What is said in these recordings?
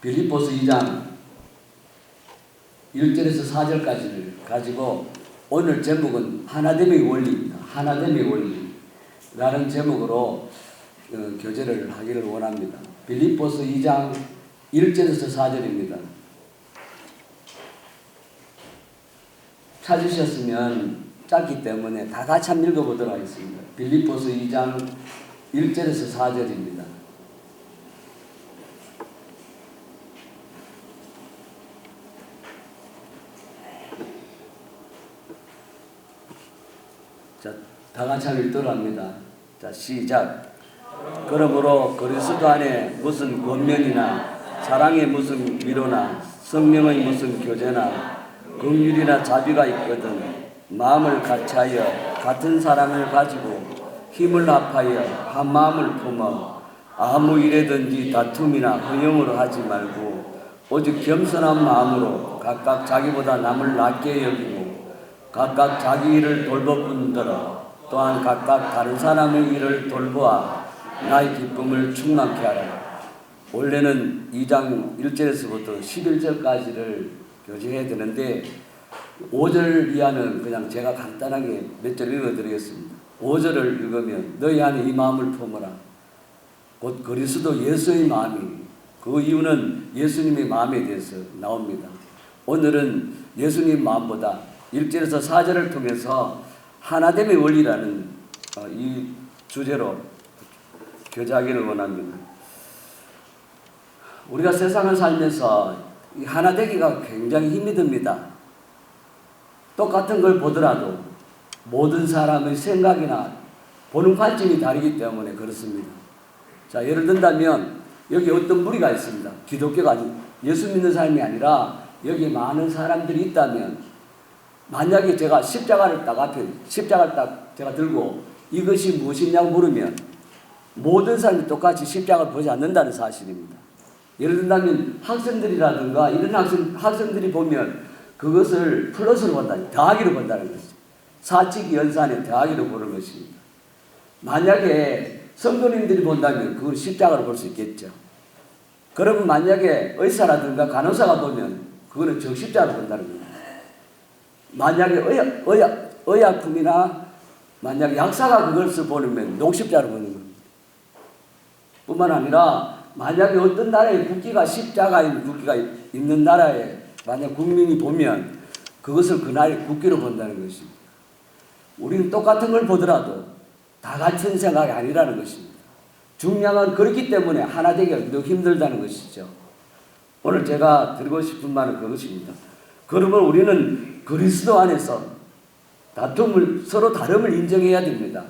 빌립보서 2장 1절에서 4절까지를 가지고 오늘 제목은 하나됨의 원리입니다. 하나됨의 원리라는 제목으로 교제를 하기를 원합니다. 빌립보서 2장 1절에서 4절입니다. 찾으셨으면 짧기 때문에 다 같이 한번 읽어보도록 하겠습니다. 빌립보서 2장 1절에서 4절입니다. 자, 다 같이 한번 읽도록 합니다. 자, 시작. 그러므로 그리스도 안에 무슨 권면이나 사랑의 무슨 위로나 성령의 무슨 교제나 긍휼이나 자비가 있거든 마음을 같이하여 같은 사랑을 가지고 힘을 합하여 한 마음을 품어 아무 일에든지 다툼이나 허용으로 하지 말고 오직 겸손한 마음으로 각각 자기보다 남을 낮게 여기고 각각 자기 일을 돌보뿐더러 또한 각각 다른 사람의 일을 돌보아 나의 기쁨을 충만케 하라. 원래는 2장 1절에서부터 11절까지를 교제해야 되는데 5절 이하는 그냥 제가 간단하게 몇 절 읽어드리겠습니다. 5절을 읽으면 너희 안에 이 마음을 품어라. 곧 그리스도 예수의 마음이, 그 이유는 예수님의 마음에 대해서 나옵니다. 오늘은 예수님 마음보다 1절에서 4절을 통해서 하나됨의 원리라는 이 주제로 교제하기를 원합니다. 우리가 세상을 살면서 이 하나되기가 굉장히 힘이 듭니다. 똑같은 걸 보더라도 모든 사람의 생각이나 보는 관점이 다르기 때문에 그렇습니다. 자, 예를 든다면 여기 어떤 무리가 있습니다. 기독교가 아닌 예수 믿는 사람이 아니라 여기 많은 사람들이 있다면 만약에 제가 십자가를 딱 앞에 십자가를 딱 제가 들고 이것이 무엇이냐고 물으면 모든 사람이 똑같이 십자가를 보지 않는다는 사실입니다. 예를 든다면 학생들이라든가 이런 학생들이 보면 그것을 플러스로 본다, 더하기로 본다는 것이죠. 사칙 연산에 더하기로 보는 것입니다. 만약에 성도님들이 본다면 그걸 십자가로 볼 수 있겠죠. 그러면 만약에 의사라든가 간호사가 보면 그거는 정십자로 본다는 겁니다. 만약에 의약품이나 만약에 약사가 그것을 보면 녹십자로 보는 겁니다. 뿐만 아니라 만약에 어떤 나라의 국기가 십자가인 국기가 있는 나라에 만약 국민이 보면 그것을 그 나라의 국기로 본다는 것입니다. 우리는 똑같은 걸 보더라도 다 같은 생각이 아니라는 것입니다. 중요한 그렇기 때문에 하나 되기가 더 힘들다는 것이죠. 오늘 제가 드리고 싶은 말은 그것입니다. 그러면 우리는 그리스도 안에서 다툼을 서로 다름을 인정해야 됩니다.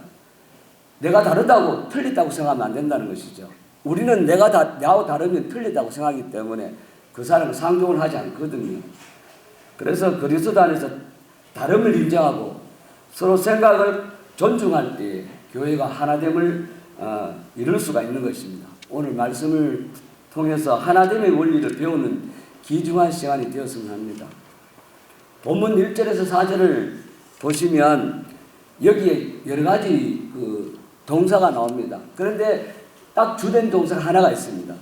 내가 다르다고 틀리다고 생각하면 안 된다는 것이죠. 우리는 나하고 다르면 틀리다고 생각하기 때문에 그 사람은 상종을 하지 않거든요. 그래서 그리스도 안에서 다름을 인정하고 서로 생각을 존중할 때 교회가 하나됨을 이룰 수가 있는 것입니다. 오늘 말씀을 통해서 하나됨의 원리를 배우는 귀중한 시간이 되었으면 합니다. 본문 1절에서 4절을 보시면 여기에 여러 가지 동사가 나옵니다. 그런데 딱 주된 동사가 하나가 있습니다.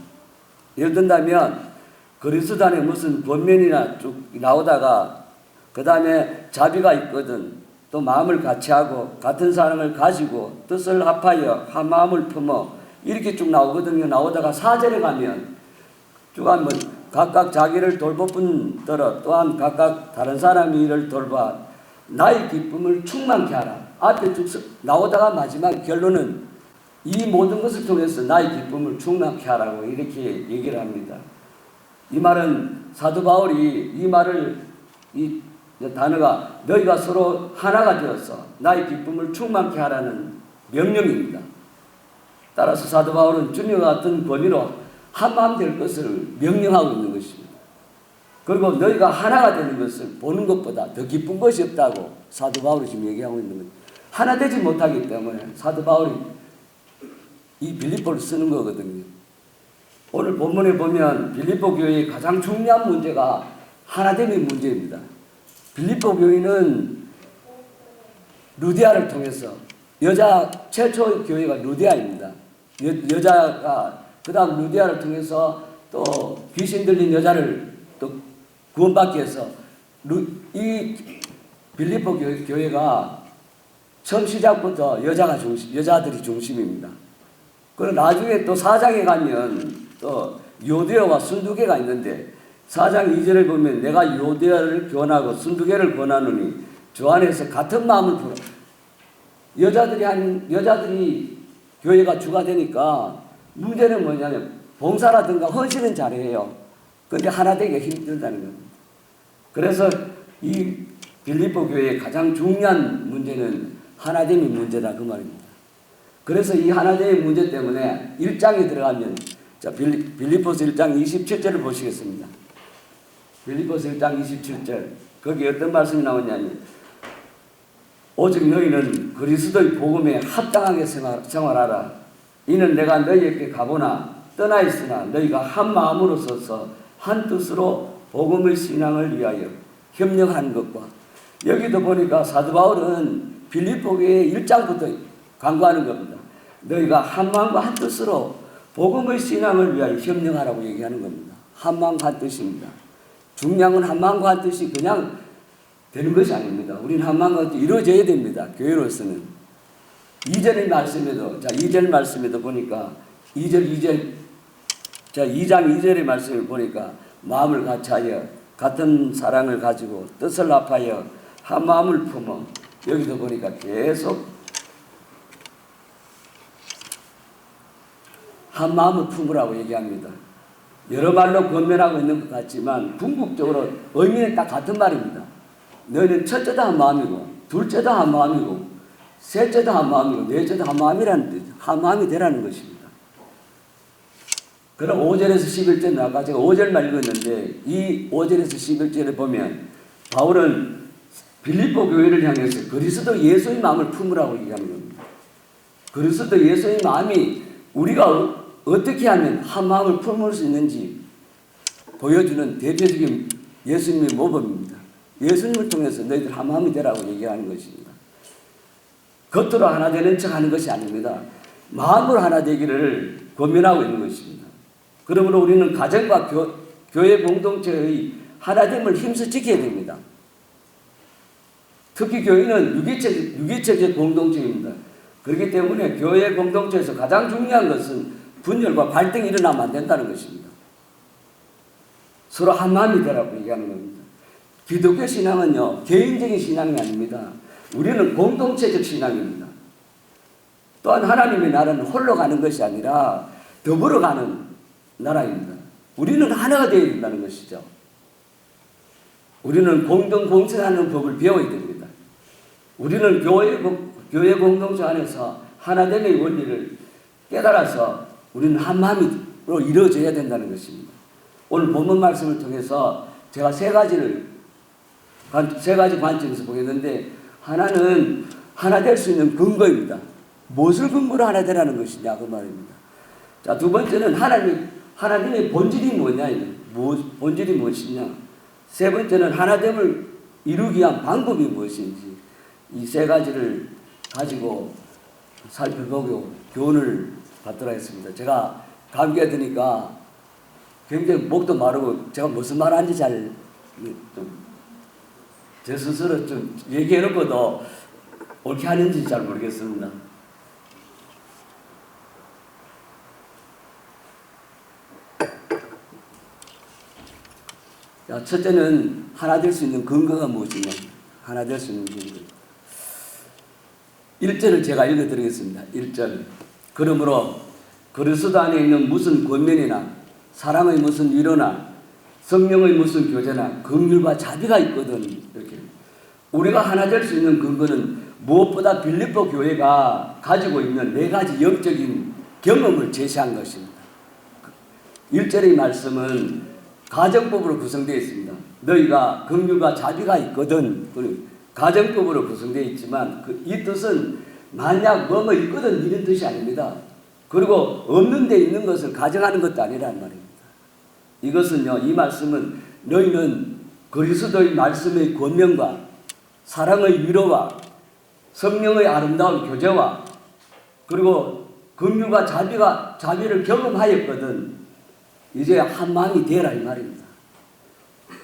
예를 든다면 그리스도 안에 무슨 권면이나 쭉 나오다가 그 다음에 자비가 있거든 또 마음을 같이하고 같은 사랑을 가지고 뜻을 합하여 한 마음을 품어 이렇게 쭉 나오거든요. 나오다가 4절에 가면 쭉 한번 각각 자기를 돌보뿐더러 또한 각각 다른 사람의 일을 돌봐 나의 기쁨을 충만케 하라. 앞에 쭉 나오다가 마지막 결론은 이 모든 것을 통해서 나의 기쁨을 충만케 하라고 이렇게 얘기를 합니다. 이 말은 사도 바울이 이 말을 이 단어가 너희가 서로 하나가 되어서 나의 기쁨을 충만케 하라는 명령입니다. 따라서 사도 바울은 주님과 같은 권위로 한마음 될 것을 명령하고 있는 것입니다. 그리고 너희가 하나가 되는 것을 보는 것보다 더 기쁜 것이 없다고 사도 바울이 지금 얘기하고 있는 거예요. 하나 되지 못하기 때문에 사도 바울이 이 빌립보를 쓰는 거거든요. 오늘 본문에 보면 빌립보 교회의 가장 중요한 문제가 하나됨의 문제입니다. 빌립보 교회는 루디아를 통해서 여자 최초 교회가 루디아입니다. 여자가 그 다음 루디아를 통해서 또 귀신 들린 여자를 또 구원받기 위해서 이 빌립보 교회가 처음 시작부터 여자들이 중심입니다. 그리고 나중에 또 4장에 가면 또 요대어와 순두개가 있는데 4장 2절을 보면 내가 요대어를 교훈하고 순두개를 권하노니 주 안에서 같은 마음을 품어. 여자들이 교회가 주가 되니까 문제는 뭐냐면 봉사라든가 헌신은 잘해요. 그런데 하나 되기가 힘들다는 겁니다. 그래서 이 빌립보 교회의 가장 중요한 문제는 하나됨의 문제다 그 말입니다. 그래서 이 하나됨의 문제 때문에 1장에 들어가면 자 빌립보서 1장 27절을 보시겠습니다. 빌립보서 1장 27절 거기 어떤 말씀이 나오냐면 오직 너희는 그리스도의 복음에 합당하게 생활하라. 이는 내가 너희에게 가보나 떠나 있으나 너희가 한 마음으로 서서 한 뜻으로 복음의 신앙을 위하여 협력한 것과 여기도 보니까 사도 바울은 빌립보 교회 1장부터 강구하는 겁니다. 너희가 한 마음과 한 뜻으로 복음의 신앙을 위하여 협력하라고 얘기하는 겁니다. 한 마음과 한 뜻입니다. 중요한 건 한 마음과 한 뜻이 그냥 되는 것이 아닙니다. 우리는 한 마음과 한 뜻이 이루어져야 됩니다. 교회로서는. 2절 말씀에도 보니까 2장 2절의 말씀을 보니까 마음을 같이하여 같은 사랑을 가지고 뜻을 합하여 한 마음을 품어 여기도 보니까 계속 한 마음을 품으라고 얘기합니다. 여러 말로 권면하고 있는 것 같지만 궁극적으로 의미는 딱 같은 말입니다. 너희는 첫째도 한 마음이고 둘째도 한 마음이고 셋째도 한 마음이고 넷째도 한 마음이라는 뜻, 한 마음이 되라는 것입니다. 그럼 5절에서 11절은 아까 제가 5절만 읽었는데 이 5절에서 11절을 보면 바울은 빌립보 교회를 향해서 그리스도 예수의 마음을 품으라고 얘기하는 겁니다. 그리스도 예수의 마음이 우리가 어떻게 하면 한 마음을 품을 수 있는지 보여주는 대표적인 예수님의 모범입니다. 예수님을 통해서 너희들 한 마음이 되라고 얘기하는 것입니다. 겉으로 하나 되는 척 하는 것이 아닙니다. 마음으로 하나 되기를 권면하고 있는 것입니다. 그러므로 우리는 가정과 교회 공동체의 하나됨을 힘써 지켜야 됩니다. 특히 교회는 유기체적 공동체입니다. 그렇기 때문에 교회 공동체에서 가장 중요한 것은 분열과 갈등이 일어나면 안 된다는 것입니다. 서로 한 마음이 되라고 얘기하는 겁니다. 기독교 신앙은요, 개인적인 신앙이 아닙니다. 우리는 공동체적 신앙입니다. 또한 하나님의 나라는 홀로 가는 것이 아니라 더불어 가는 나라입니다. 우리는 하나가 되어야 된다는 것이죠. 우리는 공동공생하는 법을 배워야 됩니다. 우리는 교회 공동체 안에서 하나됨의 원리를 깨달아서 우리는 한 마음으로 이루어져야 된다는 것입니다. 오늘 본문 말씀을 통해서 제가 세 가지 관점에서 보겠는데 하나는 하나 될 수 있는 근거입니다. 무엇을 근거로 하나 되라는 것이냐 그 말입니다. 자, 두 번째는 하나님의 본질이 뭐냐, 본질이 무엇이냐. 세 번째는 하나됨을 이루기 위한 방법이 무엇인지 이 세 가지를 가지고 살펴보고 교훈을 받도록 하겠습니다. 제가 감기가 드니까 굉장히 목도 마르고 제가 무슨 말 하는지 제 스스로 좀 얘기해놓고도 옳게 하는지 잘 모르겠습니다. 자, 첫째는 하나 될 수 있는 근거가 무엇이냐. 하나 될 수 있는 근거. 1절을 제가 읽어드리겠습니다. 1절. 그러므로 그리스도 안에 있는 무슨 권면이나 사랑의 무슨 위로나 성령의 무슨 교제나 긍휼과 자비가 있거든. 이렇게. 우리가 하나 될 수 있는 근거는 무엇보다 빌립보 교회가 가지고 있는 네 가지 영적인 경험을 제시한 것입니다. 1절의 말씀은 가정법으로 구성되어 있습니다. 너희가 긍휼과 자비가 있거든. 가정법으로 구성되어 있지만 이 뜻은 만약 뭐뭐 있거든 이런 뜻이 아닙니다. 그리고 없는 데 있는 것을 가정하는 것도 아니라는 말입니다. 이것은요, 이 말씀은 너희는 그리스도의 말씀의 권면과 사랑의 위로와 성령의 아름다운 교제와 그리고 긍휼과 자비를 경험하였거든. 이제 한 마음이 되라 이 말입니다.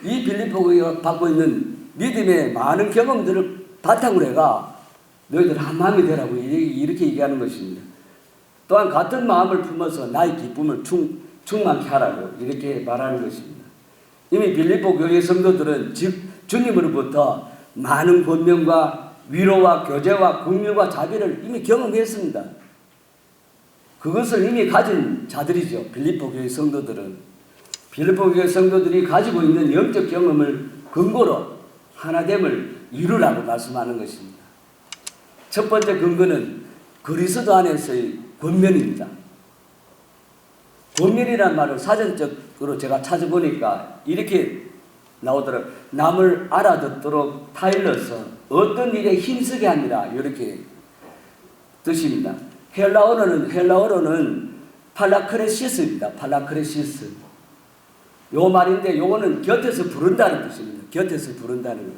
이 빌립보 교회가 받고 있는 믿음의 많은 경험들을 바탕으로 해가 너희들 한 마음이 되라고 이렇게 얘기하는 것입니다. 또한 같은 마음을 품어서 나의 기쁨을 충만케 하라고 이렇게 말하는 것입니다. 이미 빌립보 교회 성도들은 주님으로부터 많은 권면과 위로와 교제와 긍휼과 자비를 이미 경험했습니다. 그것을 이미 가진 자들이죠. 빌립보 교회 성도들은. 빌립보 교회 성도들이 가지고 있는 영적 경험을 근거로 하나됨을 이루라고 말씀하는 것입니다. 첫 번째 근거는 그리스도 안에서의 권면입니다. 권면이란 말을 사전적으로 제가 찾아보니까 이렇게 나오더라고요. 남을 알아듣도록 타일러서 어떤 일에 힘쓰게 합니다. 이렇게 뜻입니다. 헬라어로는 팔라크레시스입니다. 팔라크레시스. 요 말인데 요거는 곁에서 부른다는 뜻입니다. 곁에서 부른다는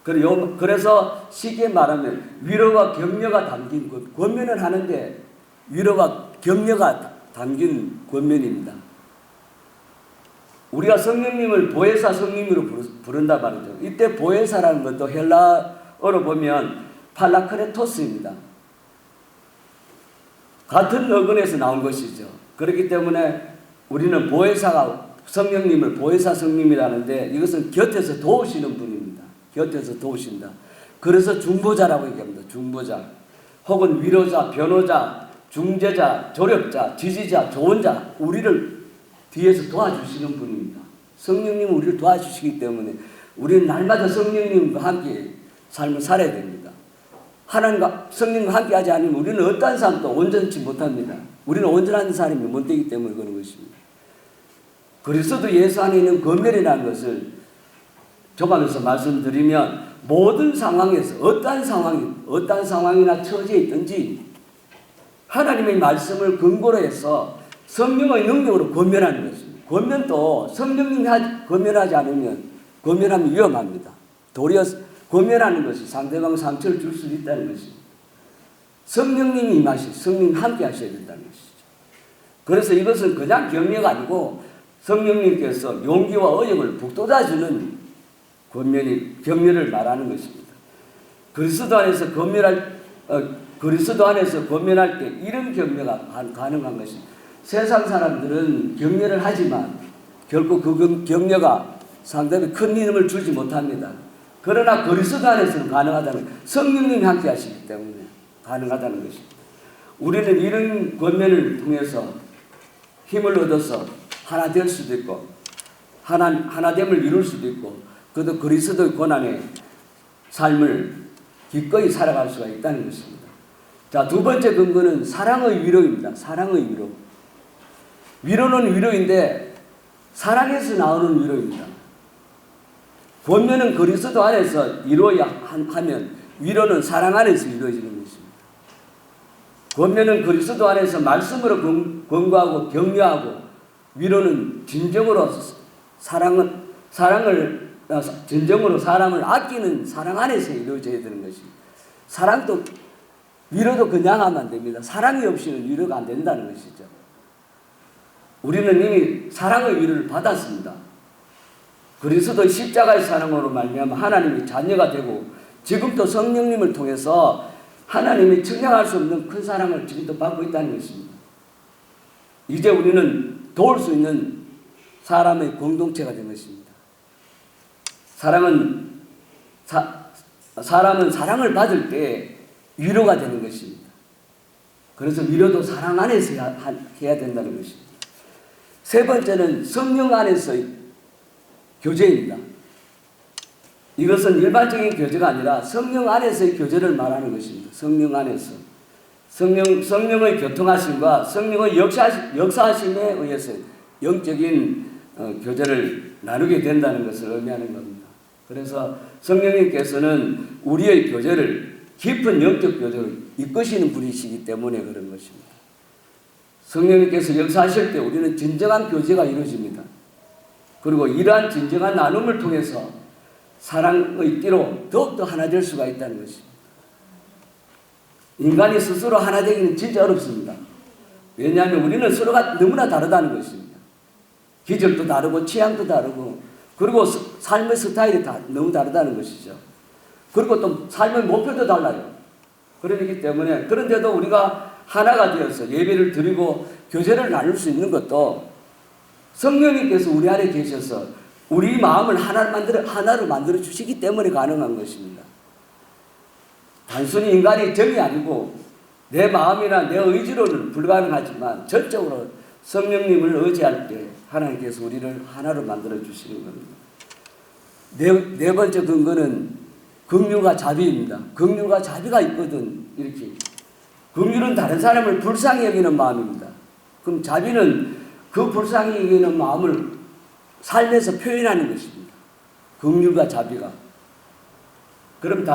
거예요. 그래서 쉽게 말하면 위로와 격려가 담긴 권면을 하는데 위로와 격려가 담긴 권면입니다. 우리가 성령님을 보혜사 성령으로 부른다 말이죠. 이때 보혜사라는 것도 헬라어로 보면 팔라크레토스입니다. 같은 어근에서 나온 것이죠. 그렇기 때문에 우리는 보혜사가 성령님을 보혜사 성령이라는데 이것은 곁에서 도우시는 분입니다. 곁에서 도우신다. 그래서 중보자라고 얘기합니다. 중보자. 혹은 위로자, 변호자, 중재자, 조력자, 지지자, 조언자, 우리를 뒤에서 도와주시는 분입니다. 성령님은 우리를 도와주시기 때문에 우리는 날마다 성령님과 함께 삶을 살아야 됩니다. 하나님과 성령과 함께 하지 않으면 우리는 어떠한 삶도 온전치 못합니다. 우리는 온전한 사람이 못 되기 때문에 그런 것입니다. 그리스도 예수 안에 있는 권면이라는 것을 조감해서 말씀드리면 모든 상황에서 어떠한 상황이나 처지에 있든지 하나님의 말씀을 근거로 해서 성령의 능력으로 권면하는 것입니다. 권면도 성령님이 권면하지 않으면 권면하면 위험합니다. 도리어 권면하는 것이 상대방 상처를 줄 수 있다는 것입니다. 성령님이 임하시, 성령님 함께 하셔야 된다는 것이죠. 그래서 이것은 그냥 격려가 아니고 성령님께서 용기와 의욕을 북돋아주는 격려를 말하는 것입니다. 그리스도 안에서 권면할 때 이런 격려가 가능한 것입니다. 세상 사람들은 격려를 하지만 결국 그 격려가 상대방에 큰 힘을 주지 못합니다. 그러나 그리스도 안에서는 가능하다는 성령님이 함께 하시기 때문에 가능하다는 것입니다. 우리는 이런 권면을 통해서 힘을 얻어서 하나 될 수도 있고 하나됨을 이룰 수도 있고 그것도 그리스도의 권한의 삶을 기꺼이 살아갈 수가 있다는 것입니다. 자, 두 번째 근거는 사랑의 위로입니다. 사랑의 위로. 위로는 위로인데 사랑에서 나오는 위로입니다. 권면은 그리스도 안에서 이루어야 하면 위로는 사랑 안에서 이루어지는 것입니다. 권면은 그리스도 안에서 말씀으로 권고하고 격려하고 위로는 진정으로 진정으로 사람을 아끼는 사랑 안에서 이루어져야 되는 것입니다. 사랑도 위로도 그냥 하면 안 됩니다. 사랑이 없이는 위로가 안 된다는 것이죠. 우리는 이미 사랑의 위로를 받았습니다. 그리스도의 십자가의 사랑으로 말미암아 하나님의 자녀가 되고 지금도 성령님을 통해서 하나님이 측량할 수 없는 큰 사랑을 지금도 받고 있다는 것입니다. 이제 우리는 도울 수 있는 사람의 공동체가 된 것입니다. 사람은 사랑을 받을 때 위로가 되는 것입니다. 그래서 위로도 사랑 안에서 해야 된다는 것입니다. 세 번째는 성령 안에서의 교제입니다. 이것은 일반적인 교제가 아니라 성령 안에서의 교제를 말하는 것입니다. 성령 안에서. 성령의 교통하심과 성령의 역사하심에 의해서 영적인 교제를 나누게 된다는 것을 의미하는 겁니다. 그래서 성령님께서는 우리의 교제를 깊은 영적 교제를 이끄시는 분이시기 때문에 그런 것입니다. 성령님께서 역사하실 때 우리는 진정한 교제가 이루어집니다. 그리고 이러한 진정한 나눔을 통해서 사랑의 띠로 더욱더 하나 될 수가 있다는 것입니다. 인간이 스스로 하나 되기는 진짜 어렵습니다. 왜냐하면 우리는 서로가 너무나 다르다는 것입니다. 기질도 다르고 취향도 다르고 그리고 삶의 스타일이 너무 다르다는 것이죠. 그리고 또 삶의 목표도 달라요. 그렇기 때문에 그런데도 우리가 하나가 되어서 예배를 드리고 교제를 나눌 수 있는 것도 성령님께서 우리 안에 계셔서 우리 마음을 하나로 만들어 주시기 때문에 가능한 것입니다. 단순히 인간의 정이 아니고 내 마음이나 내 의지로는 불가능하지만 전적으로 성령님을 의지할 때 하나님께서 우리를 하나로 만들어 주시는 겁니다. 네 번째 근거는 긍휼과 자비입니다. 긍휼과 자비가 있거든. 이렇게 긍휼은 다른 사람을 불쌍히 여기는 마음입니다. 그럼 자비는 그 불쌍히 여기는 마음을 삶에서 표현하는 것입니다. 긍휼과 자비가. 그럼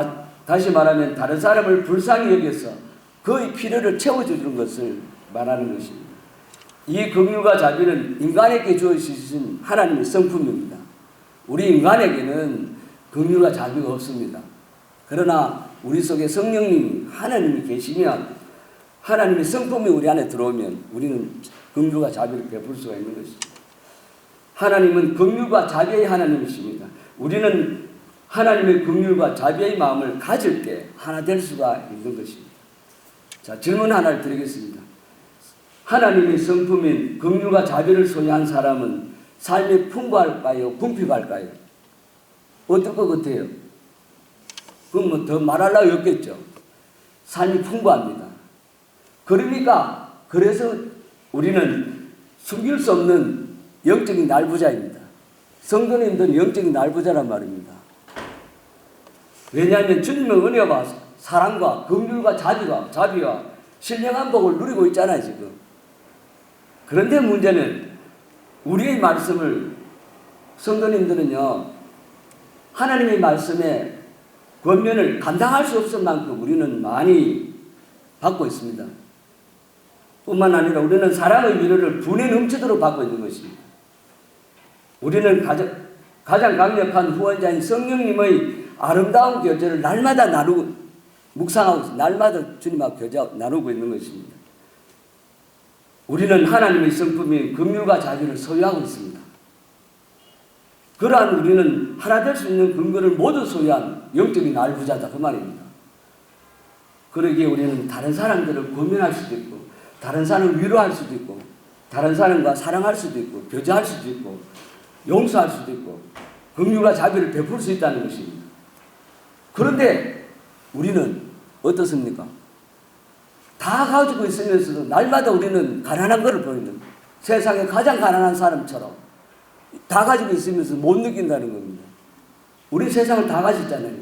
다시 말하면 다른 사람을 불쌍히 여겨서 그의 필요를 채워주는 것을 말하는 것입니다. 이 긍휼과 자비는 인간에게 주어지신 하나님의 성품입니다. 우리 인간에게는 긍휼과 자비가 없습니다. 그러나 우리 속에 성령님이 하나님이 계시면 하나님의 성품이 우리 안에 들어오면 우리는 긍휼과 자비를 베풀 수가 있는 것입니다. 하나님은 긍휼과 자비의 하나님이십니다. 우리는 하나님의 긍휼과 자비의 마음을 가질 때 하나 될 수가 있는 것입니다. 자, 질문 하나를 드리겠습니다. 하나님의 성품인 긍휼과 자비를 소유한 사람은 삶이 풍부할까요? 궁핍할까요? 어떨 것 같아요? 그럼 뭐 더 말할 나위 없겠죠. 삶이 풍부합니다. 그러니까 그래서 우리는 숨길 수 없는 영적인 날부자입니다. 성도님들은 영적인 날부자란 말입니다. 왜냐하면 주님의 은혜와 사랑과 긍휼과 자비와 신령한 복을 누리고 있잖아요, 지금. 그런데 문제는 우리의 말씀을 성도님들은요, 하나님의 말씀에 권면을 감당할 수 없을 만큼 우리는 많이 받고 있습니다. 뿐만 아니라 우리는 사랑의 위로를 분에 넘치도록 받고 있는 것입니다. 우리는 가장 강력한 후원자인 성령님의 아름다운 교제를 날마다 묵상하고 있습니다. 날마다 주님하고 교제 나누고 있는 것입니다. 우리는 하나님의 성품인 긍휼과 자비를 소유하고 있습니다. 그러한 우리는 하나 될 수 있는 근거를 모두 소유한 영적인 날부자다 그 말입니다. 그러기에 우리는 다른 사람들을 권면할 수도 있고 다른 사람을 위로할 수도 있고 다른 사람과 사랑할 수도 있고 교제할 수도 있고 용서할 수도 있고 긍휼과 자비를 베풀 수 있다는 것입니다. 그런데 우리는 어떻습니까? 다 가지고 있으면서도 날마다 우리는 가난한 것을 보이는 세상에 가장 가난한 사람처럼 다 가지고 있으면서 못 느낀다는 겁니다. 우리 세상을 다 가졌잖아요.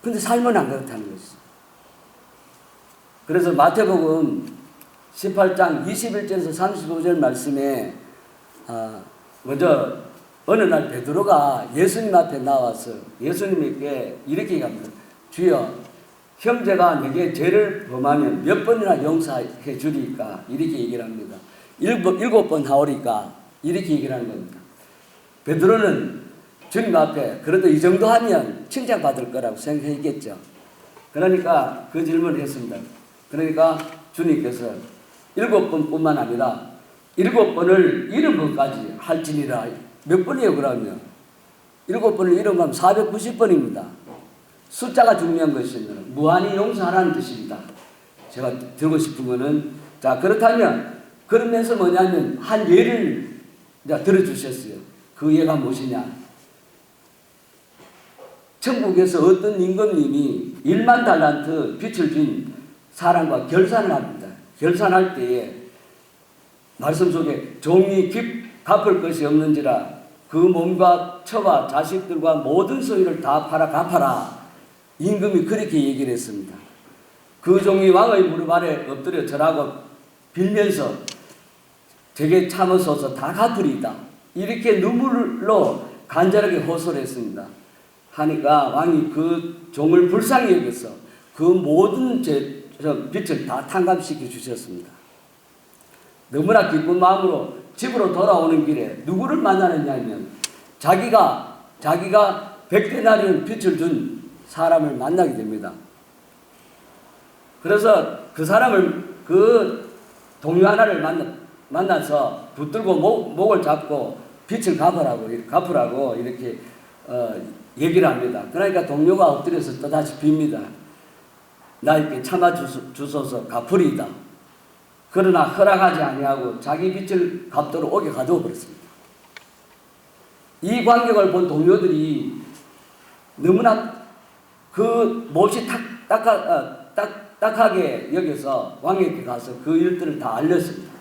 근데 삶은 안 그렇다는 것이죠. 그래서 마태복음 18장 21절에서 35절 말씀에 먼저 어느 날 베드로가 예수님 앞에 나와서 예수님에게 이렇게 얘기합니다. 주여, 형제가 내게 죄를 범하면 몇 번이나 용서해 주리까? 이렇게 얘기를 합니다. 일곱 번 하오리까? 이렇게 얘기를 하는 겁니다. 베드로는 주님 앞에 그래도 이 정도 하면 칭찬받을 거라고 생각했겠죠. 그러니까 그 질문을 했습니다. 그러니까 주님께서 7번뿐만 아니라 7번을 70번까지 할지니라. 몇 번이에요 그러면? 7번을 70번 490번입니다. 숫자가 중요한 것입니다. 무한히 용서하라는 뜻입니다. 제가 들고 싶은 거는 자 그렇다면 그러면서 뭐냐면 한 예를 들어주셨어요. 그 예가 무엇이냐? 천국에서 어떤 임금님이 1만 달란트 빚을 진 사람과 결산을 합니다. 결산할 때에 말씀 속에 종이 갚을 것이 없는지라 그 몸과 처와 자식들과 모든 소유를 다 팔아 갚아라. 임금이 그렇게 얘기를 했습니다. 그 종이 왕의 무릎 아래 엎드려 절하고 빌면서 되게 참으소서 다 갚으리이다. 이렇게 눈물로 간절하게 호소를 했습니다. 하니까 왕이 그 종을 불쌍히 여겨서 그 모든 빚을 다 탕감시켜 주셨습니다. 너무나 기쁜 마음으로 집으로 돌아오는 길에 누구를 만나느냐 하면 자기가 100데나리온 빚을 준 사람을 만나게 됩니다. 그래서 그 사람을 그 동료 하나를 만나서 붙들고 목을 잡고 빚을 갚으라고 이렇게 얘기를 합니다. 그러니까 동료가 엎드려서 또다시 빕니다. 나에게 참아 주소서 갚으리이다. 그러나 허락하지 아니하고 자기 빚을 갚도록 옥에 가두어 버렸습니다. 이 광경을 본 동료들이 너무나 그 몹시 딱하게 여겨서 왕에게 가서 그 일들을 다 알렸습니다.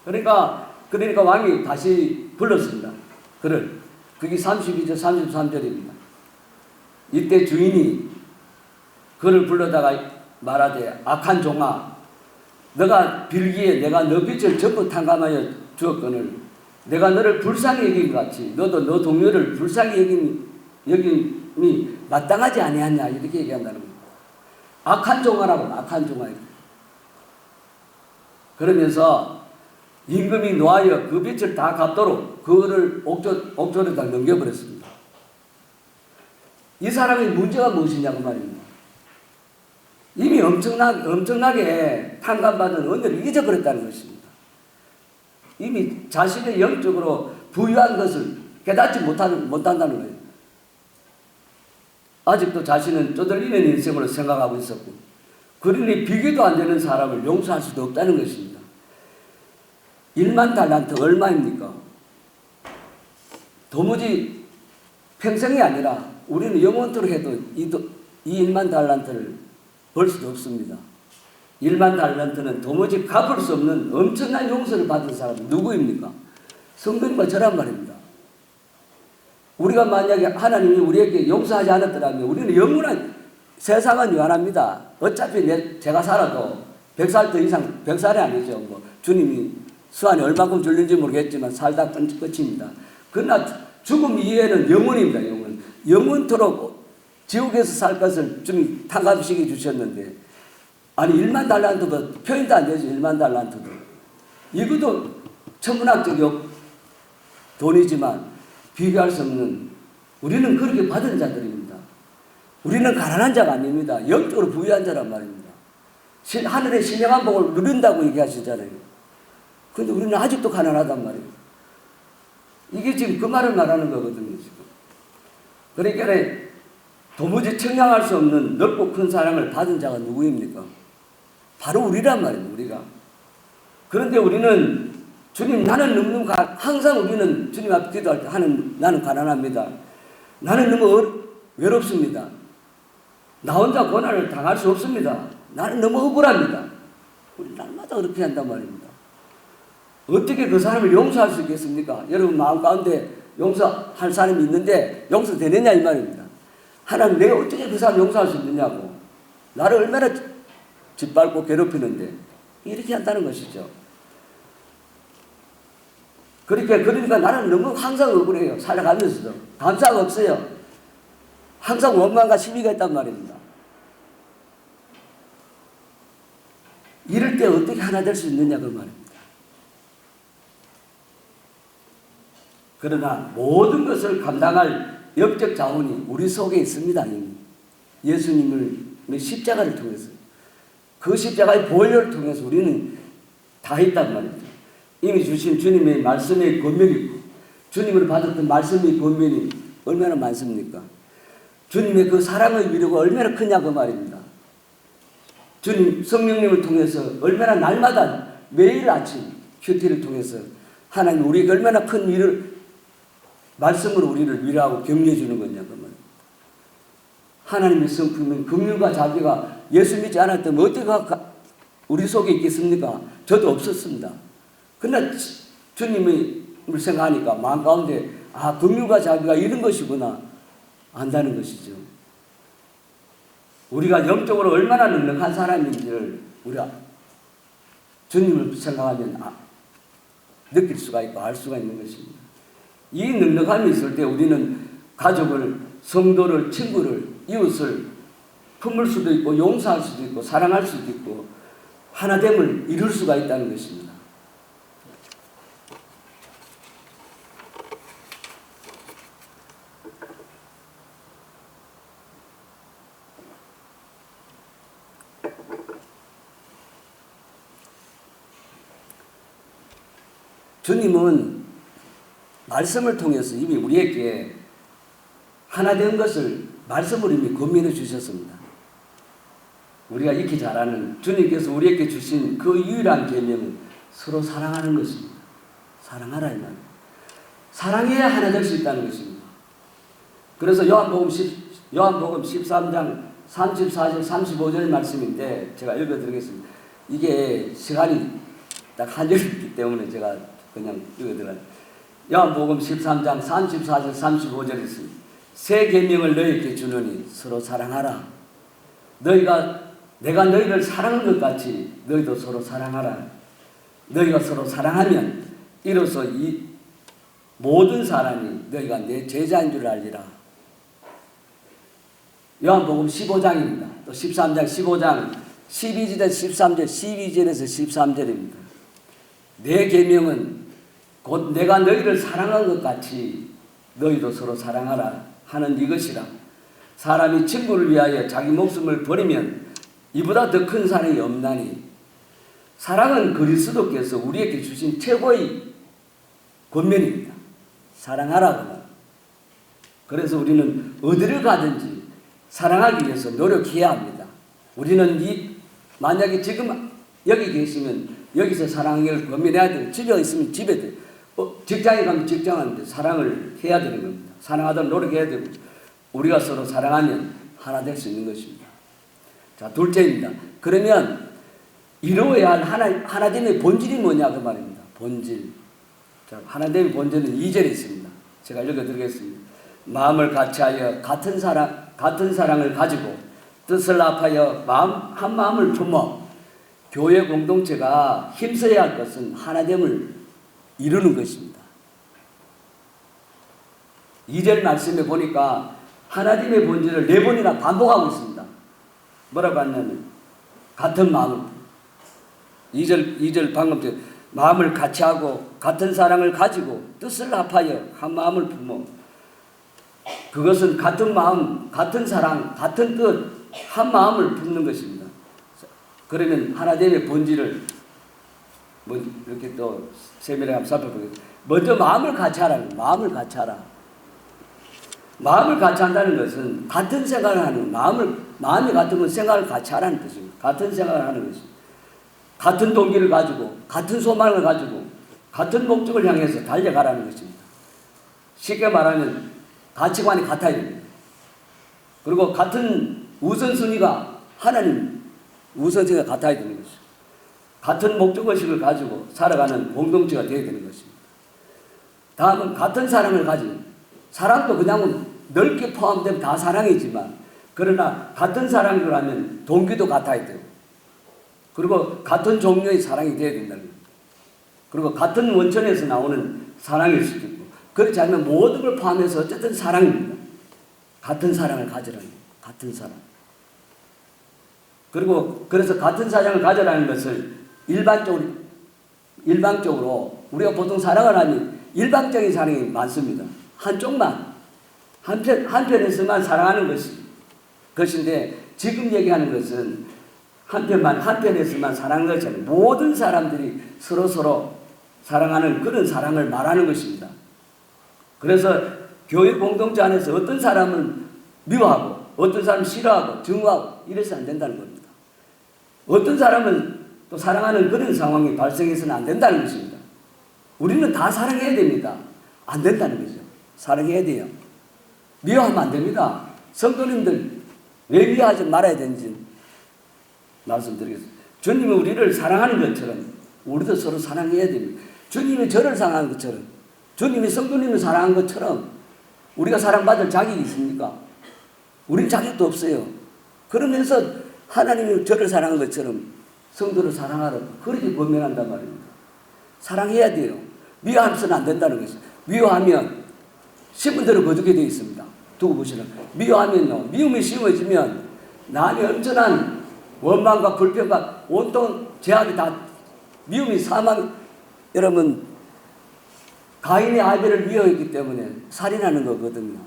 그러니까 왕이 다시 불렀습니다. 그를. 그게 32절 33절입니다. 이때 주인이 그를 불러다가 말하되 악한 종아 너가 빌기에 내가 너 빚을 전부 탕감하여 주었거늘 내가 너를 불쌍히 여긴 것 같이 너도 너 동료를 불쌍히 여김이 마땅하지 아니하냐 이렇게 얘기한다는 겁니다. 악한 종아라고 악한 종아. 그러면서 임금이 노하여 그 빚을 다 갚도록 그를 옥졸에다 넘겨버렸습니다. 이 사람의 문제가 무엇이냐고 말입니다. 이미 엄청나게 탕감받은 은혜를 잊어버렸다는 것입니다. 이미 자신의 영적으로 부유한 것을 깨닫지 못한다는 거예요. 아직도 자신은 쪼들리는 인생으로 생각하고 있었고 그러니 비교도 안 되는 사람을 용서할 수도 없다는 것입니다. 1만 달란트 얼마입니까? 도무지 평생이 아니라 우리는 영원토록 해도 이 1만 달란트를 벌 수도 없습니다. 1만 달란트는 도무지 갚을 수 없는 엄청난 용서를 받은 사람이 누구입니까? 성도님과 저란 말입니다. 우리가 만약에 하나님이 우리에게 용서하지 않았더라면 우리는 영원한 세상은 유한합니다. 어차피 제가 살아도 100살 더 이상 100살이 아니죠. 주님이 수한이 얼마큼 줄는지 모르겠지만 살다 끝입니다. 그러나 죽음 이후에는 영원입니다. 영원토록 지옥에서 살 것을 주님이 탕감시켜 주셨는데 아니 1만 달란트도 표현도 안 되죠. 1만 달란트도. 이것도 천문학적 돈이지만 비교할 수 없는 우리는 그렇게 받은 자들입니다. 우리는 가난한 자가 아닙니다. 영적으로 부유한 자란 말입니다. 하늘의 신령한 복을 누린다고 얘기하시잖아요. 그런데 우리는 아직도 가난하단 말이에요. 이게 지금 그 말을 말하는 거거든요. 지금. 그러니까 도무지 청량할 수 없는 넓고 큰 사랑을 받은 자가 누구입니까? 바로 우리란 말입니다. 우리가. 그런데 우리는 주님 나는 항상 우리는 주님 앞에 기도할 때 나는 가난합니다. 나는 너무 외롭습니다. 나 혼자 고난을 당할 수 없습니다. 나는 너무 억울합니다. 우리 날마다 그렇게 한단 말입니다. 어떻게 그 사람을 용서할 수 있겠습니까? 여러분 마음 가운데 용서할 사람이 있는데 용서되느냐 이 말입니다. 하나님 내가 어떻게 그 사람 용서할 수 있느냐고. 나를 얼마나 짓밟고 괴롭히는데 이렇게 한다는 것이죠. 그러니까 나는 너무 항상 억울해요. 살아가면서도. 감사가 없어요. 항상 원망과 시비가 있단 말입니다. 이럴 때 어떻게 하나 될 수 있느냐 그 말입니다. 그러나 모든 것을 감당할 영적 자원이 우리 속에 있습니다. 이미. 예수님의 십자가를 통해서 그 십자가의 보혈을 통해서 우리는 다 있단 말입니다. 이미 주신 주님의 말씀의 권면이 있고 주님을 받았던 말씀의 권면이 얼마나 많습니까? 주님의 그 사랑의 위로가 얼마나 크냐 그 말입니다. 주님 성령님을 통해서 얼마나 날마다 매일 아침 큐티를 통해서 하나님 우리에게 얼마나 큰 위를 말씀으로 우리를 위로하고 격려해 주는 거냐 그 말. 하나님의 성품은 긍휼과 자비가 예수 믿지 않았다면 어떻게 우리 속에 있겠습니까? 저도 없었습니다. 그러나 주님을 생각하니까 마음 가운데 긍휼과 자비가 이런 것이구나 안다는 것이죠. 우리가 영적으로 얼마나 넉넉한 사람인지를 우리가 주님을 생각하면 느낄 수가 있고 알 수가 있는 것입니다. 이 넉넉함이 있을 때 우리는 가족을, 성도를, 친구를, 이웃을 품을 수도 있고 용서할 수도 있고 사랑할 수도 있고 하나됨을 이룰 수가 있다는 것입니다. 주님은 말씀을 통해서 이미 우리에게 하나 된 것을 말씀으로 이미 권면해 주셨습니다. 우리가 익히 잘 아는 주님께서 우리에게 주신 그 유일한 계명은 서로 사랑하는 것입니다. 사랑하라 이 말이에요. 사랑해야 하나 될 수 있다는 것입니다. 그래서 요한복음 13장 34절 35절 말씀인데 제가 읽어드리겠습니다. 이게 시간이 딱 한 절이기 때문에 제가 그냥 읽어드려요. 요한복음 13장 34절 35절에 있습니다. 새 계명을 너희에게 주노니 서로 사랑하라. 내가 너희를 사랑한 것 같이 너희도 서로 사랑하라. 너희가 서로 사랑하면 이로써 이 모든 사람이 너희가 내 제자인 줄 알리라. 요한복음 15장입니다. 또 13장 15장 12절에서 13절 12절에서 13절입니다. 내 계명은 곧 내가 너희를 사랑한 것 같이 너희도 서로 사랑하라 하는 이것이라. 사람이 친구를 위하여 자기 목숨을 버리면 이보다 더 큰 사랑이 없나니 사랑은 그리스도께서 우리에게 주신 최고의 권면입니다. 사랑하라고. 그래서 우리는 어디를 가든지 사랑하기 위해서 노력해야 합니다. 우리는 만약에 지금 여기 계시면 여기서 사랑을 권면해야 되고 집에 있으면 집에 직장에 가면 직장하는데 사랑을 해야 되는 겁니다. 사랑하도록 노력해야 되고 우리가 서로 사랑하면 하나 될 수 있는 것입니다. 자, 둘째입니다. 그러면 이루어야 할 하나됨의 본질이 뭐냐 그 말입니다. 본질. 자, 하나됨의 본질은 2절에 있습니다. 제가 읽어드리겠습니다. 마음을 같이하여 같은 사랑을 가지고 뜻을 합하여 한 마음을 품어. 교회 공동체가 힘써야 할 것은 하나됨을 이루는 것입니다. 2절 말씀에 보니까 하나님의 본질을 4번이나 반복하고 있습니다. 뭐라고 하냐면 같은 마음을 2절 방금 전에 마음을 같이 하고 같은 사랑을 가지고 뜻을 합하여 한 마음을 품어. 그것은 같은 마음, 같은 사랑, 같은 뜻, 한 마음을 품는 것입니다. 그러면 하나님의 본질을 이렇게 또 세밀하게 한번 살펴보겠습니다. 먼저 마음을 같이 하라는 거예요. 마음을 같이 하라. 마음을 같이 한다는 것은 같은 생각을 하는 마음이 같은 건 생각을 같이 하라는 뜻입니다. 같은 생각을 하는 것입니다. 같은 동기를 가지고 같은 소망을 가지고 같은 목적을 향해서 달려가라는 것입니다. 쉽게 말하면 가치관이 같아야 됩니다. 그리고 같은 우선순위가 하나님 우선순위가 같아야 되는 것입니다. 같은 목적의식을 가지고 살아가는 공동체가 되어야 되는 것입니다. 다음은 같은 사랑을 가진 사랑도 그냥 넓게 포함되면 다 사랑이지만 그러나 같은 사랑을 하면 동기도 같아야 되고 그리고 같은 종류의 사랑이 되어야 된다는 겁니다. 그리고 같은 원천에서 나오는 사랑일 수도 있고 그렇지 않으면 모든 걸 포함해서 어쨌든 사랑입니다. 같은 사랑을 가지라는 거예요. 같은 사랑. 그리고 그래서 같은 사랑을 가지라는 것을 일방적으로 우리가 보통 사랑을 하면 일방적인 사랑이 많습니다. 한쪽만 한편에서만 사랑하는 것인데 지금 얘기하는 것은 한편에서만 사랑하는 것이 아니라 모든 사람들이 서로 사랑하는 그런 사랑을 말하는 것입니다. 그래서 교회 공동체 안에서 어떤 사람은 미워하고 어떤 사람은 싫어하고 증오하고 이래서 안 된다는 겁니다. 어떤 사람은 또 사랑하는 그런 상황이 발생해서는 안 된다는 것입니다. 우리는 다 사랑해야 됩니다. 안 된다는 거죠. 사랑해야 돼요. 미워하면 안 됩니다. 성도님들 왜 미워하지 말아야 되는지 말씀드리겠습니다. 주님이 우리를 사랑하는 것처럼 우리도 서로 사랑해야 됩니다. 주님이 저를 사랑하는 것처럼 주님이 성도님을 사랑한 것처럼 우리가 사랑받을 자격이 있습니까? 우리는 자격도 없어요. 그러면서 하나님이 저를 사랑한 것처럼 성도를 사랑하라고 그렇게 권면한단 말입니다. 사랑해야 돼요. 미워하면서는 안 된다는 것이죠. 미워하면 심은 대로 거두게 되어 있습니다. 두고 보시면 미워하면요. 미움이 심어지면 남이 엄청난 원망과 불평과 온통 죄악이 다 미움이 사망. 여러분 가인이 아벨을 미워했기 때문에 살인하는 거거든요.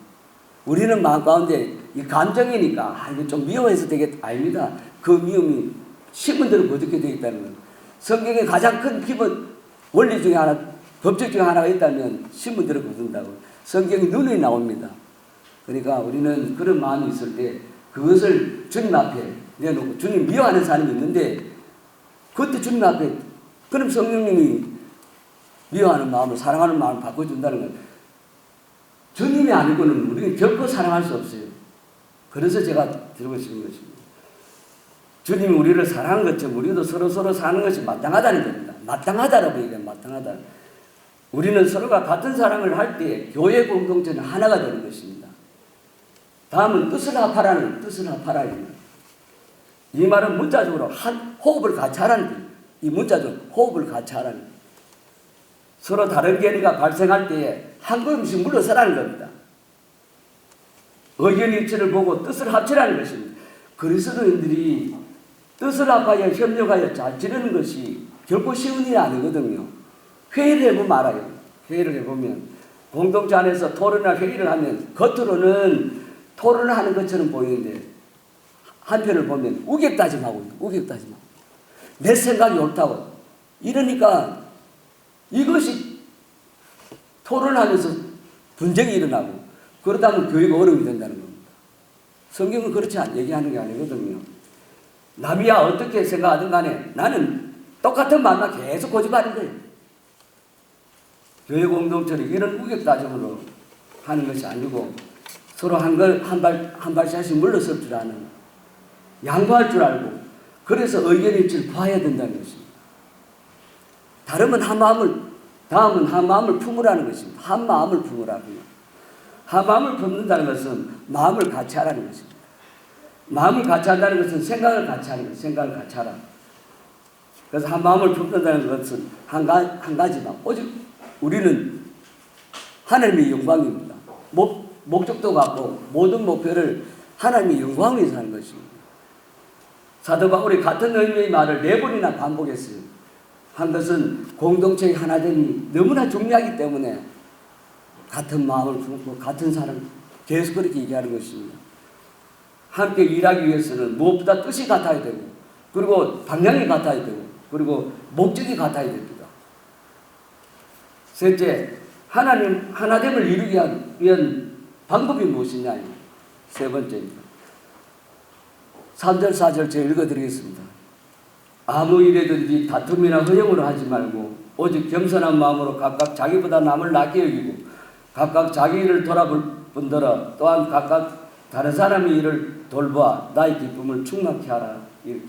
우리는 마음 가운데 이 감정이니까 이거 좀 미워해서 되겠다. 아닙니다. 그 미움이 심은 대로 거두게 되어 있다는 거예요. 성경의 가장 큰 기본 원리 중에 하나 법칙 하나가 있다면 신문대로 거둔다고. 성경이 눈에 나옵니다. 그러니까 우리는 그런 마음이 있을 때 그것을 주님 앞에 내놓고, 주님 미워하는 사람이 있는데 그때 주님 앞에, 그럼 성령님이 미워하는 마음을, 사랑하는 마음을 바꿔준다는 건, 주님이 아니고는 우리는 결코 사랑할 수 없어요. 그래서 제가 드리고 싶은 것입니다. 주님이 우리를 사랑한 것처럼 우리도 서로 사는 것이 마땅하다는 겁니다. 마땅하다라고 얘기해요. 마땅하다. 우리는 서로가 같은 사랑을 할 때 교회 공동체는 하나가 되는 것입니다. 다음은 뜻을 합하라는, 뜻을 합하라는. 이 말은 문자적으로 호흡을 같이 하라는, 이 문자적으로 호흡을 같이 하라는. 서로 다른 계리가 발생할 때에 한 걸음씩 물러서라는 겁니다. 의견 일치를 보고 뜻을 합치라는 것입니다. 그리스도인들이 뜻을 합하여 협력하여 잘 지내는 것이 결코 쉬운 일이 아니거든요. 회의를 해보면 알아요. 회의를 해보면 공동체 안에서 토론이나 회의를 하면 겉으로는 토론을 하는 것처럼 보이는데 한편을 보면 우격다짐하고 내 생각이 옳다고. 이러니까 이것이 토론하면서 분쟁이 일어나고, 그러다 보면 교회가 어려움이 된다는 겁니다. 성경은 그렇지 얘기하는 게 아니거든요. 남이야 어떻게 생각하든 간에 나는 똑같은 말만 계속 고집하는 거예요. 교회 공동체는 이런 우격다짐으로 하는 것이 아니고 서로 한 발씩 물러설 줄 아는, 양보할 줄 알고, 그래서 의견 일치를 봐야 된다는 것입니다. 다음은 한 마음을 품으라는 것입니다. 한 마음을 품으라고요. 한 마음을 품는다는 것은 마음을 같이 하라는 것입니다. 마음을 같이 한다는 것은 생각을 같이 하는 것입니다. 생각을 같이 하라. 그래서 한 마음을 품는다는 것은 한 가지만, 오직 우리는 하나님의 영광입니다. 목적도 같고 모든 목표를 하나님의 영광을 위해서 하는 것입니다. 사도 바울이 같은 의미의 말을 4번이나 반복했어요. 한 것은 공동체의 하나됨이 너무나 중요하기 때문에 같은 마음을 품고 같은 사람, 계속 그렇게 얘기하는 것입니다. 함께 일하기 위해서는 무엇보다 뜻이 같아야 되고, 그리고 방향이 같아야 되고, 그리고 목적이 같아야 됩니다. 셋째, 하나됨을 이루기 위한 방법이 무엇이냐. 세 번째입니다. 3절 4절 제가 읽어드리겠습니다. 아무 일에든지 다툼이나 허영으로 하지 말고 오직 겸손한 마음으로 각각 자기보다 남을 낮게 여기고 각각 자기 일을 돌아본더러 또한 각각 다른 사람의 일을 돌보아 나의 기쁨을 충만케 하라. 이렇게.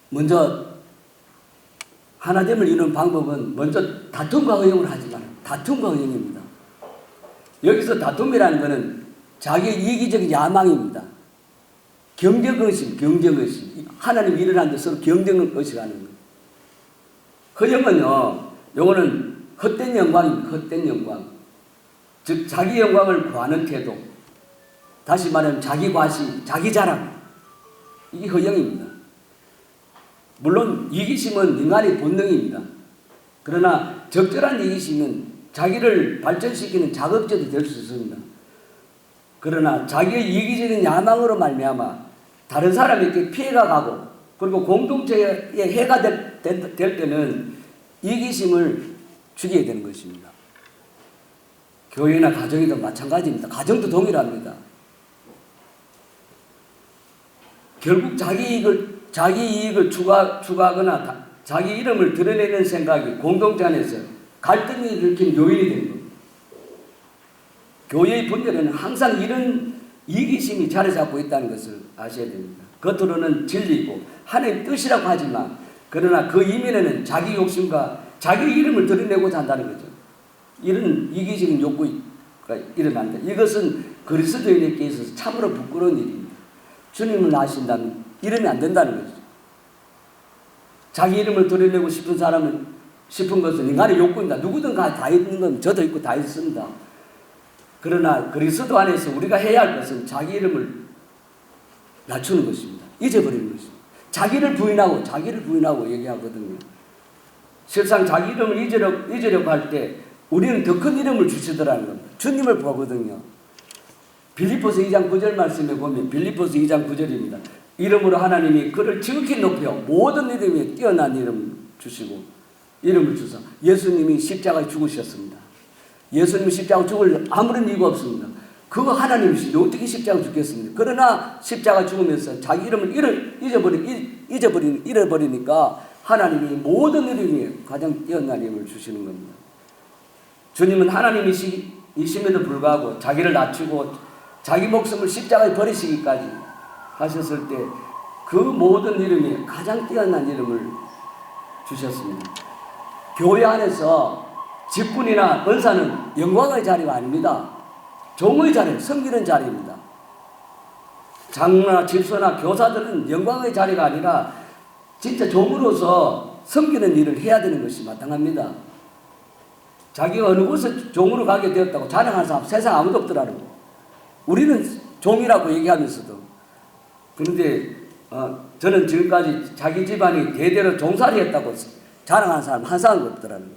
먼저 하나됨을 이루는 방법은 먼저 다툼과 허영을 하지 말아요. 다툼과 허영입니다. 여기서 다툼이라는 것은 자기의 이기적인 야망입니다. 경쟁의식. 하나님 일을 하는데 서로 경쟁의식 하는 거예요. 허영은요, 요거는 헛된 영광입니다. 헛된 영광. 즉, 자기 영광을 구하는 태도. 다시 말하면 자기 과시, 자기 자랑. 이게 허영입니다. 물론 이기심은 인간의 본능입니다. 그러나 적절한 이기심은 자기를 발전시키는 자극제도 될 수 있습니다. 그러나 자기의 이기적인 야망으로 말미암아 다른 사람에게 피해가 가고, 그리고 공동체에 해가 될 때는 이기심을 죽여야 되는 것입니다. 교회나 가정이도 마찬가지입니다. 가정도 동일합니다. 결국 자기 이익을 추구하거나 자기 이름을 드러내는 생각이 공동체 안에서 갈등이 일으킨 요인이 되는 겁니다. 교회의 분열에는 항상 이런 이기심이 자리 잡고 있다는 것을 아셔야 됩니다. 겉으로는 진리고 하나님의 뜻이라고 하지만, 그러나 그 이면에는 자기 욕심과 자기 이름을 드러내고자 한다는 거죠. 이런 이기적인 욕구가 일어난다. 이것은 그리스도인에게 있어서 참으로 부끄러운 일입니다. 주님을 아신다면 이러면 안 된다는 거죠. 자기 이름을 드러내고 싶은 것은 인간의 욕구입니다. 누구든 다 있는 건 저도 있고 다 있습니다. 그러나 그리스도 안에서 우리가 해야 할 것은 자기 이름을 낮추는 것입니다. 잊어버리는 것입니다. 자기를 부인하고 얘기하거든요. 실상 자기 이름을 잊으려고 할 때 우리는 더 큰 이름을 주시더라는 겁니다. 주님을 보거든요. 빌립보서 2장 9절 말씀에 보면 빌립보서 2장 9절입니다. 이름으로 하나님이 그를 지극히 높여 모든 이름에 뛰어난 이름 주시고 이름을 주사 예수님이 십자가에 죽으셨습니다. 예수님이 십자가 죽을 아무런 이유가 없습니다. 그거 하나님이신데 어떻게 십자가 죽겠습니까? 그러나 십자가 죽으면서 자기 이름을 잃어버리니까 하나님이 모든 이름에 가장 뛰어난 이름을 주시는 겁니다. 주님은 하나님이심에도 불구하고 자기를 낮추고 자기 목숨을 십자가에 버리시기까지 하셨을 때 그 모든 이름에 가장 뛰어난 이름을 주셨습니다. 교회 안에서 직분이나 은사는 영광의 자리가 아닙니다. 종의 자리, 섬기는 자리입니다. 장로나 집사나 교사들은 영광의 자리가 아니라 진짜 종으로서 섬기는 일을 해야 되는 것이 마땅합니다. 자기가 어느 곳에 종으로 가게 되었다고 자랑하는 사람 세상 아무도 없더라는 거. 우리는 종이라고 얘기하면서도. 그런데 저는 지금까지 자기 집안이 대대로 종살이 했다고 자랑하는 사람 한 사람도 없더라는 거.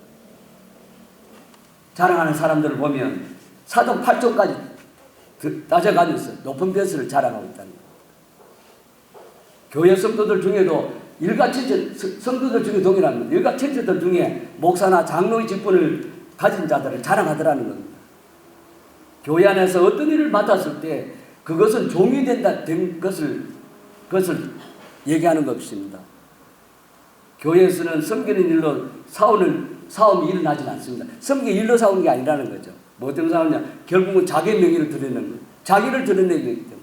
자랑하는 사람들을 보면 사돈 8조까지 따져가면서 높은 벼슬을 자랑하고 있다는 거예요. 교회 성도들 중에도 일가천체 성도들 중에 동일합니다. 일가천체들 중에 목사나 장로의 직분을 가진 자들을 자랑하더라는 겁니다. 교회 안에서 어떤 일을 맡았을 때 그것은 종이 된 것을 얘기하는 것입니다. 교회에서는 섬기는 일로 싸움이 일어나지 않습니다. 섬기 일로 싸우는 게 아니라는 거죠. 뭐 때문에 싸우냐? 결국은 자기의 명예를 드러내는 거예요. 자기를 드러내기 때문에.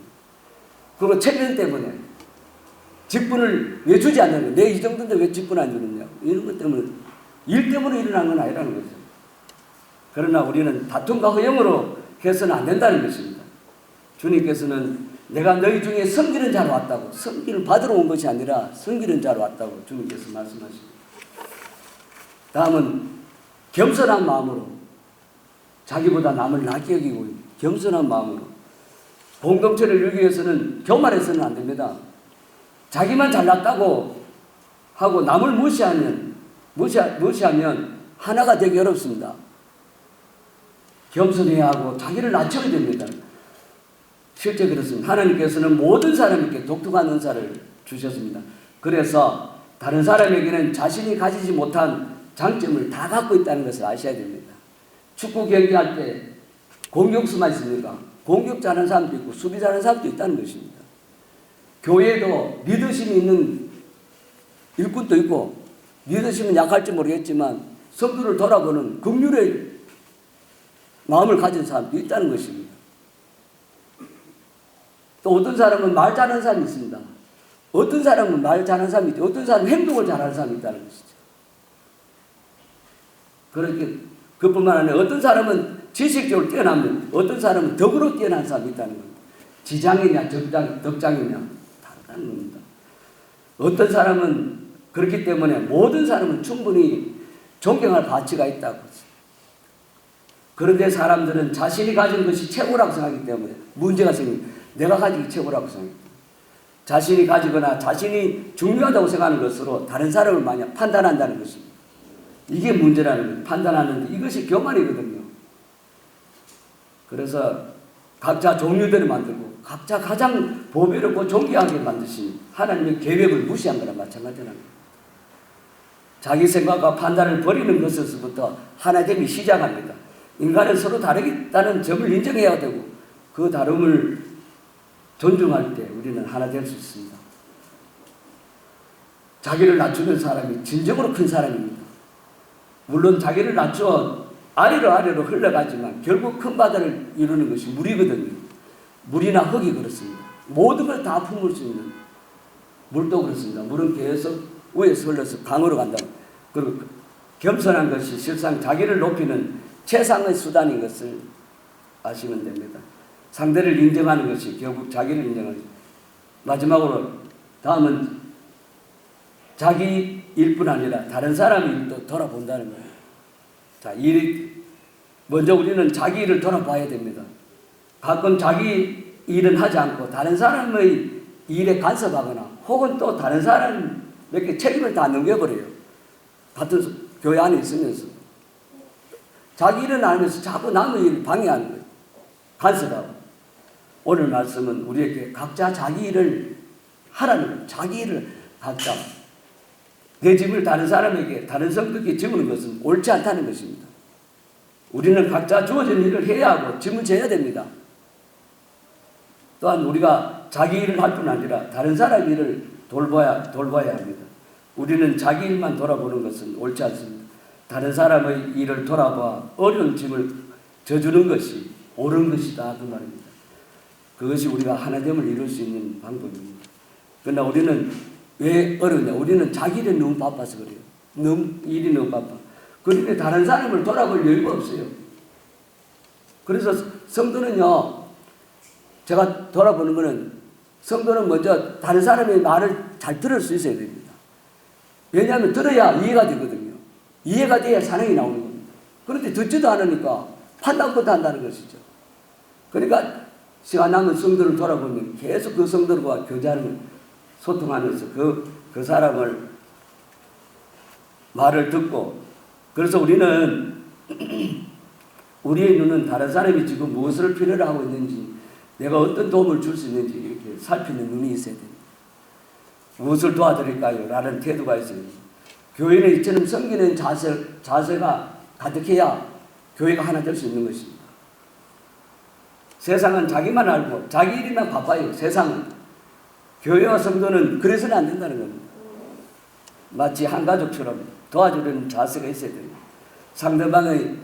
그리고 체면 때문에. 직분을 왜 주지 않는 거예요? 내 이 정도인데 왜 직분 안 주느냐? 이런 것 때문에. 일 때문에 일어난 건 아니라는 거죠. 그러나 우리는 다툼과 허영으로 해서는 안 된다는 것입니다. 주님께서는 내가 너희 중에 섬기는 자로 왔다고, 섬기를 받으러 온 것이 아니라 섬기는 자로 왔다고 주님께서 말씀하십니다. 다음은 겸손한 마음으로 자기보다 남을 낮게 여기고 겸손한 마음으로 공동체를 이루기 위해서는 교만해서는 안 됩니다. 자기만 잘났다고 하고 남을 무시하면 하나가 되기 어렵습니다. 겸손해야 하고 자기를 낮춰야 됩니다. 실제 그렇습니다. 하나님께서는 모든 사람에게 독특한 은사를 주셨습니다. 그래서 다른 사람에게는 자신이 가지지 못한 장점을 다 갖고 있다는 것을 아셔야 됩니다. 축구 경기할 때 공격수만 있습니까? 공격 잘하는 사람도 있고 수비 잘하는 사람도 있다는 것입니다. 교회에도 리더십이 있는 일꾼도 있고 리더십은 약할지 모르겠지만 성도를 돌아보는 긍휼의 마음을 가진 사람도 있다는 것입니다. 또 어떤 사람은 말 잘하는 사람이 있습니다. 어떤 사람은 말 잘하는 사람이 있고 어떤 사람은 행동을 잘하는 사람이 있다는 것이죠. 그렇게 그뿐만 아니라 어떤 사람은 지식적으로 뛰어나면 어떤 사람은 덕으로 뛰어난 사람이 있다는 겁니다. 지장이냐 덕장이냐 다르다는 겁니다. 어떤 사람은 그렇기 때문에 모든 사람은 충분히 존경할 가치가 있다고. 그런데 사람들은 자신이 가진 것이 최고라고 생각하기 때문에 문제가 생깁니다. 내가 가진 게 최고라고 생각합니다. 자신이 가지거나 자신이 중요하다고 생각하는 것으로 다른 사람을 많이 판단한다는 것입니다. 이게 문제라는 거예요. 판단하는데 이것이 교만이거든요. 그래서 각자 종류대로 만들고 각자 가장 보배롭고 존귀하게 만드신 하나님의 계획을 무시한 거나 마찬가지라는 거예요. 자기 생각과 판단을 버리는 것에서부터 하나됨이 시작합니다. 인간은 서로 다르다는 점을 인정해야 되고 그 다름을 존중할 때 우리는 하나 될 수 있습니다. 자기를 낮추는 사람이 진정으로 큰 사람입니다. 물론 자기를 낮추어 아래로 흘러가지만 결국 큰 바다를 이루는 것이 물이거든요. 물이나 흙이 그렇습니다. 모든 걸 다 품을 수 있는 물도 그렇습니다. 물은 계속 위에서 흘러서 강으로 간다. 그리고 겸손한 것이 실상 자기를 높이는 최상의 수단인 것을 아시면 됩니다. 상대를 인정하는 것이 결국 자기를 인정하는 것입니다. 마지막으로 다음은 자기 일뿐 아니라 다른 사람의 일도 돌아본다는 거예요. 자, 먼저 우리는 자기 일을 돌아봐야 됩니다. 가끔 자기 일은 하지 않고 다른 사람의 일에 간섭하거나 혹은 또 다른 사람에게 책임을 다 넘겨버려요. 같은 교회 안에 있으면서. 자기 일은 안 하면서 자꾸 남의 일을 방해하는 거예요. 간섭하고. 오늘 말씀은 우리에게 각자 자기 일을 하라는 거예요. 자기 일을 각자. 내 짐을 다른 사람에게, 다른 성도에게 지우는 것은 옳지 않다는 것입니다. 우리는 각자 주어진 일을 해야 하고 짐을 져야 됩니다. 또한 우리가 자기 일을 할 뿐 아니라 다른 사람 일을 돌봐야 합니다. 우리는 자기 일만 돌아보는 것은 옳지 않습니다. 다른 사람의 일을 돌아봐 어려운 짐을 져주는 것이 옳은 것이다 그 말입니다. 그것이 우리가 하나됨을 이룰 수 있는 방법입니다. 그러나 우리는 왜 어려우냐? 우리는 자기 일에 너무 바빠서 그래요. 일이 너무 바빠. 그런데 다른 사람을 돌아볼 여유가 없어요. 그래서 성도는요, 제가 돌아보는 거는 성도는 먼저 다른 사람의 말을 잘 들을 수 있어야 됩니다. 왜냐하면 들어야 이해가 되거든요. 이해가 돼야 사랑이 나오는 겁니다. 그런데 듣지도 않으니까 판단부터 한다는 것이죠. 그러니까 시간 남은 성도를 돌아보면 계속 그 성도들과 교제하는, 소통하면서 그 사람을 말을 듣고, 그래서 우리는 우리의 눈은 다른 사람이 지금 무엇을 필요로 하고 있는지, 내가 어떤 도움을 줄 수 있는지 이렇게 살피는 눈이 있어야 됩니다. 무엇을 도와드릴까요? 라는 태도가 있어요. 교회는 이처럼 섬기는 자세가 가득해야 교회가 하나 될 수 있는 것입니다. 세상은 자기만 알고 자기 일이나 바빠요. 세상은. 교회와 성도는 그래서는 안 된다는 겁니다. 마치 한 가족처럼 도와주려는 자세가 있어야 됩니다. 상대방의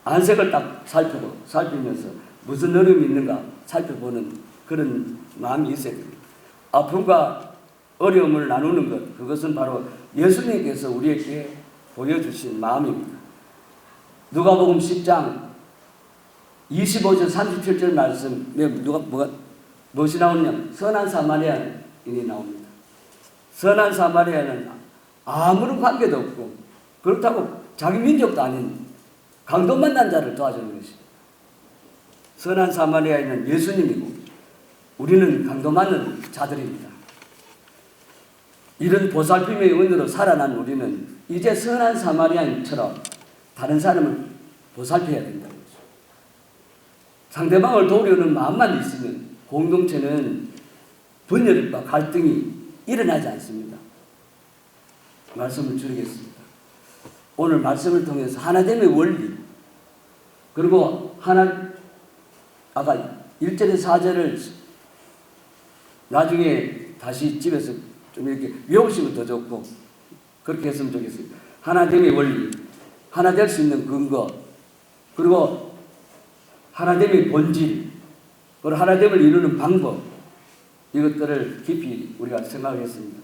안색을 딱 살피면서 무슨 어려움이 있는가 살펴보는 그런 마음이 있어야 됩니다. 아픔과 어려움을 나누는 것, 그것은 바로 예수님께서 우리에게 보여주신 마음입니다. 누가복음 10장 25절 37절 말씀, 무엇이 나오냐? 선한 사마리아인이 나옵니다. 선한 사마리아는 아무런 관계도 없고, 그렇다고 자기 민족도 아닌 강도 만난 자를 도와주는 것입니다. 선한 사마리아인은 예수님이고 우리는 강도 만난 자들입니다. 이런 보살핌의 은혜로 살아난 우리는 이제 선한 사마리아인처럼 다른 사람을 보살펴야 된다는 거죠. 상대방을 도우려는 마음만 있으면 공동체는 분열과 갈등이 일어나지 않습니다. 말씀을 드리겠습니다. 오늘 말씀을 통해서 하나됨의 원리, 그리고 아까 1절에 4절을 나중에 다시 집에서 좀 이렇게 외우시면 더 좋고, 그렇게 했으면 좋겠습니다. 하나됨의 원리, 하나 될 수 있는 근거, 그리고 하나됨의 본질, 그리고 하나됨을 이루는 방법, 이것들을 깊이 우리가 생각했습니다.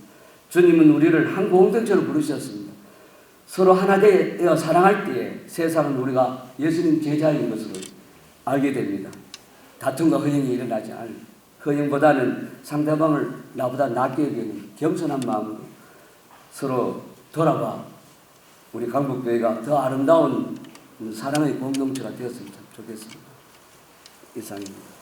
주님은 우리를 한 공동체로 부르셨습니다. 서로 하나 되어 사랑할 때에 세상은 우리가 예수님 제자인 것으로 알게 됩니다. 다툼과 허영이 일어나지 않을, 허영보다는 상대방을 나보다 낫게 여기는 겸손한 마음으로 서로 돌아봐 우리 강북교회가 더 아름다운 사랑의 공동체가 되었으면 좋겠습니다. 이상입니다.